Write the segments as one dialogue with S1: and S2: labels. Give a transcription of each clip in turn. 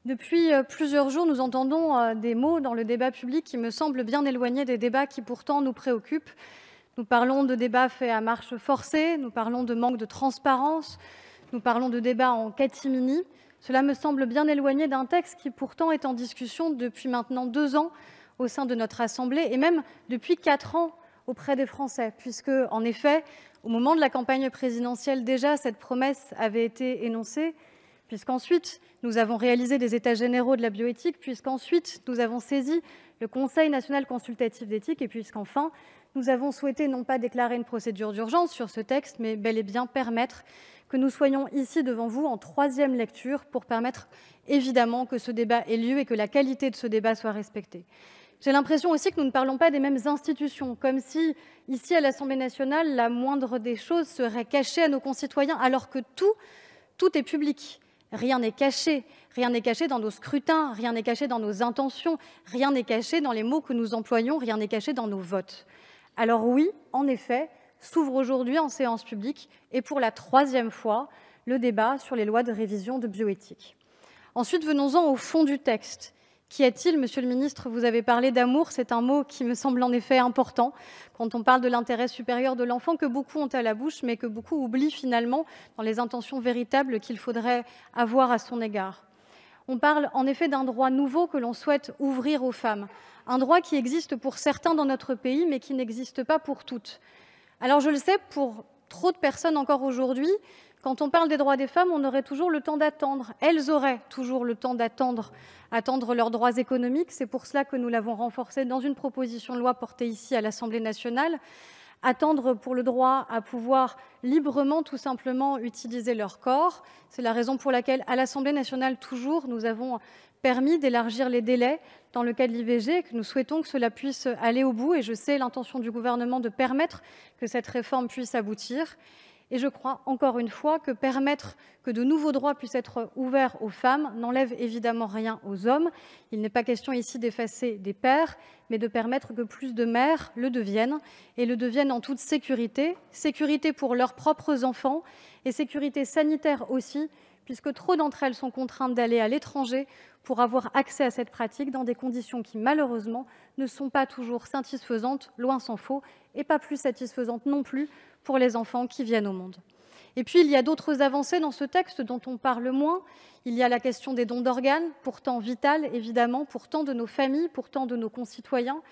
S1: Depuis plusieurs jours, nous entendons des mots dans le débat public qui me semblent bien éloignés des débats qui pourtant nous préoccupent. Nous parlons de débats faits à marche forcée, nous parlons de manque de transparence, nous parlons de débats en catimini. Cela me semble bien éloigné d'un texte qui pourtant est en discussion depuis maintenant 2 ans au sein de notre Assemblée et même depuis 4 ans auprès des Français, puisque, en effet, au moment de la campagne présidentielle, déjà, cette promesse avait été énoncée, puisqu'ensuite, nous avons réalisé des états généraux de la bioéthique, puisqu'ensuite, nous avons saisi le Conseil national consultatif d'éthique et puisqu'enfin, nous avons souhaité non pas déclarer une procédure d'urgence sur ce texte, mais bel et bien permettre que nous soyons ici devant vous en 3e lecture pour permettre évidemment que ce débat ait lieu et que la qualité de ce débat soit respectée. J'ai l'impression aussi que nous ne parlons pas des mêmes institutions, comme si, ici à l'Assemblée nationale, la moindre des choses serait cachée à nos concitoyens, alors que tout est public. Rien n'est caché dans nos scrutins, rien n'est caché dans nos intentions, rien n'est caché dans les mots que nous employons, rien n'est caché dans nos votes. Alors oui, en effet, s'ouvre aujourd'hui en séance publique et pour la 3e fois, le débat sur les lois de révision de bioéthique. Ensuite, venons-en au fond du texte. Qu'y a-t-il, Monsieur le Ministre? Vous avez parlé d'amour, c'est un mot qui me semble en effet important quand on parle de l'intérêt supérieur de l'enfant, que beaucoup ont à la bouche, mais que beaucoup oublient finalement dans les intentions véritables qu'il faudrait avoir à son égard. On parle en effet d'un droit nouveau que l'on souhaite ouvrir aux femmes, un droit qui existe pour certains dans notre pays, mais qui n'existe pas pour toutes. Alors je le sais, pour trop de personnes encore aujourd'hui, quand on parle des droits des femmes, on aurait toujours le temps d'attendre. Elles auraient toujours le temps d'attendre leurs droits économiques. C'est pour cela que nous l'avons renforcé dans une proposition de loi portée ici à l'Assemblée nationale. Attendre pour le droit à pouvoir librement, tout simplement, utiliser leur corps. C'est la raison pour laquelle, à l'Assemblée nationale, toujours, nous avons permis d'élargir les délais dans le cas de l'IVG, que nous souhaitons que cela puisse aller au bout. Et je sais l'intention du gouvernement de permettre que cette réforme puisse aboutir. Et je crois, encore une fois, que permettre que de nouveaux droits puissent être ouverts aux femmes n'enlève évidemment rien aux hommes. Il n'est pas question ici d'effacer des pères, mais de permettre que plus de mères le deviennent, et le deviennent en toute sécurité. Sécurité pour leurs propres enfants et sécurité sanitaire aussi, puisque trop d'entre elles sont contraintes d'aller à l'étranger pour avoir accès à cette pratique dans des conditions qui, malheureusement, ne sont pas toujours satisfaisantes, loin s'en faut, et pas plus satisfaisantes non plus pour les enfants qui viennent au monde. Et puis, il y a d'autres avancées dans ce texte dont on parle moins. Il y a la question des dons d'organes, pourtant vitale, évidemment, pour tant de nos familles, pour tant de nos concitoyens.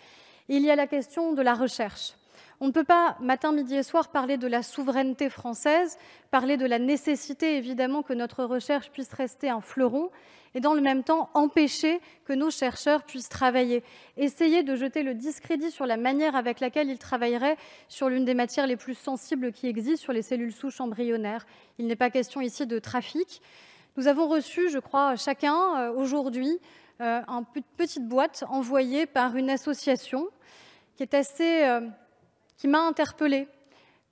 S1: Et il y a la question de la recherche. On ne peut pas, matin, midi et soir, parler de la souveraineté française, parler de la nécessité, évidemment, que notre recherche puisse rester un fleuron, et dans le même temps, empêcher que nos chercheurs puissent travailler. Essayer de jeter le discrédit sur la manière avec laquelle ils travailleraient sur l'une des matières les plus sensibles qui existent, sur les cellules souches embryonnaires. Il n'est pas question ici de trafic. Nous avons reçu, je crois, chacun, aujourd'hui, une petite boîte envoyée par une association qui m'a interpellée.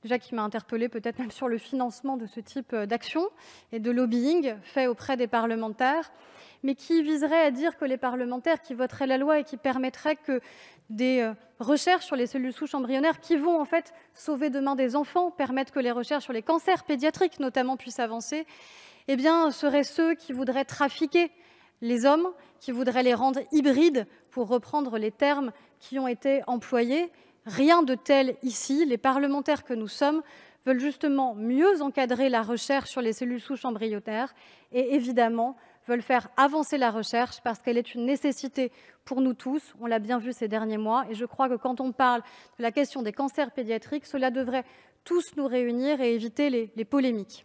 S1: Déjà qui m'a interpellée peut-être même sur le financement de ce type d'action et de lobbying fait auprès des parlementaires, mais qui viserait à dire que les parlementaires qui voteraient la loi et qui permettraient que des recherches sur les cellules souches embryonnaires qui vont en fait sauver demain des enfants, permettre que les recherches sur les cancers pédiatriques notamment puissent avancer, eh bien, seraient ceux qui voudraient trafiquer les hommes, qui voudraient les rendre hybrides, pour reprendre les termes qui ont été employés. Rien de tel ici. Les parlementaires que nous sommes veulent justement mieux encadrer la recherche sur les cellules souches embryonnaires et évidemment veulent faire avancer la recherche parce qu'elle est une nécessité pour nous tous. On l'a bien vu ces derniers mois et je crois que quand on parle de la question des cancers pédiatriques, cela devrait tous nous réunir et éviter les polémiques.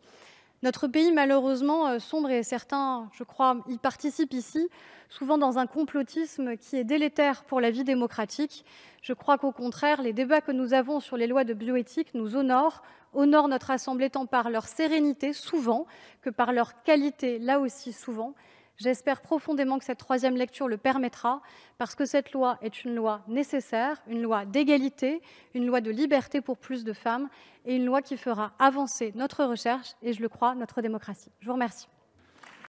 S1: Notre pays, malheureusement, sombre, et certains, je crois, y participent ici, souvent dans un complotisme qui est délétère pour la vie démocratique. Je crois qu'au contraire, les débats que nous avons sur les lois de bioéthique nous honorent notre Assemblée tant par leur sérénité, souvent, que par leur qualité, là aussi souvent. J'espère profondément que cette 3e lecture le permettra, parce que cette loi est une loi nécessaire, une loi d'égalité, une loi de liberté pour plus de femmes, et une loi qui fera avancer notre recherche et, je le crois, notre démocratie. Je vous remercie.